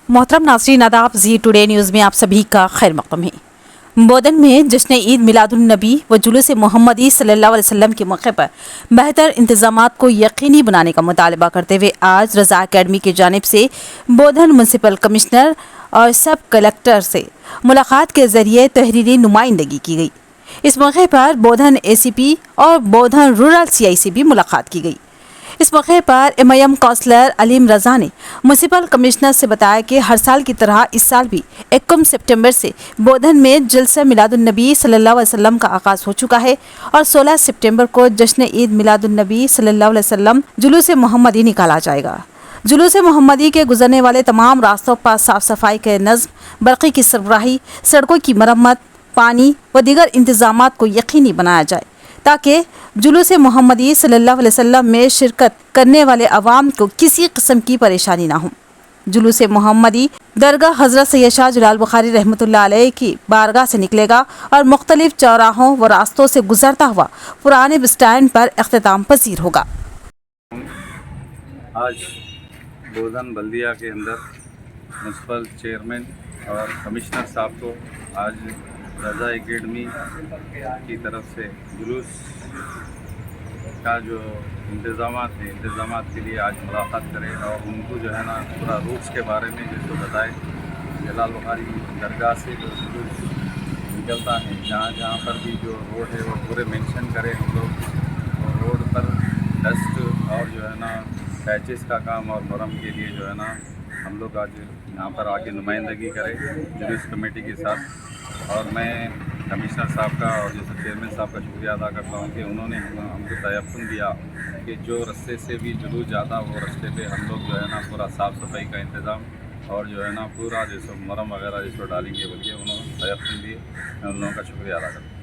मोहतरम नाज़रीन आदाब, जी टुडे न्यूज़ में आप सभी का खैर मक़दम है। बोधन में जश्न ईद मिलादुन्नबी व जुलूस मोहम्मदी सल्लल्लाहु अलैहि वसल्लम के मौके पर बेहतर इंतजामात को यकीनी बनाने का मुतालबा करते हुए आज रज़ा अकेडमी की जानिब से बोधन म्यूनसिपल कमिश्नर और सब कलेक्टर से मुलाकात के ज़रिए तहरीरी नुमाइंदगी की गई। इस मौके पर बोधन ACP और बोधन रूरल CI से भी मुलाकात की गई। इस मौके पर MIM काउंसलर अलीम रज़ा ने म्यूनसिपल कमिश्नर से बताया कि हर साल की तरह इस साल भी 21 सितंबर से बोधन में जलसा मिलादुन्नबी सल्लल्लाहु अलैहि वसल्लम का आगाज़ हो चुका है और 16 सितंबर को जश्न ईद मिलादुन्नबी सल्लल्लाहु अलैहि वसल्लम जुलूस मोहम्मदी निकाला जाएगा। जुलूस मोहम्मदी के गुजरने वाले तमाम रास्तों पर साफ़ सफाई के नज़्म, बरक़ी की सरबराही, सड़कों की मरम्मत, पानी व दीगर इंतजामात को यकीनी बनाया जाए ताकि जुलूस मोहम्मदी सल्लल्लाहु अलैहि वसल्लम में शिरकत करने वाले अवाम को किसी किस्म की परेशानी ना हो। जुलूस मोहम्मदी दरगाह हज़रत सैयद शाह जलाल बुखारी रहमतुल्लाह अलैह की बारगाह से निकलेगा और मुख्तलिफ चौराहों व रास्तों से गुजरता हुआ पुराने बस स्टैंड पर इख्तिताम पजीर होगा। आज बोधन बल्दिया के अंदर म्यूनसिपल चेयरमैन और कमिश्नर साहब को आज रज़ा एकेडमी की तरफ से जुलूस का जो इंतज़ामात के लिए आज मुलाकात करें और उनको जो है ना पूरा रूट्स के बारे में जैसे बताएं। जलाल बुखारी दरगाह से जो जुलूस निकलता है, जहाँ जहाँ पर भी जो रोड है वो पूरे मेंशन करें हम लोग, और रोड पर डस्ट और जो है ना पैचेस का काम और मरम के लिए जो है ना हम लोग आज यहाँ पर आके नुमाइंदगी करें जुलूस कमेटी के साथ। और मैं कमिश्नर साहब का और जैसे चेयरमैन साहब का शुक्रिया अदा करता हूँ कि उन्होंने हमको तयक़ुन दिया कि जो रास्ते से भी जुलूस ज़्यादा वो रास्ते पे हम लोग जो है ना पूरा साफ़ सफाई का इंतज़ाम और जो है ना पूरा जैसे मरम वगैरह जिसको डालेंगे बोलिए उन्होंने तयक़ुन दिए। मैं उन लोगों का शुक्रिया अदा करता हूँ।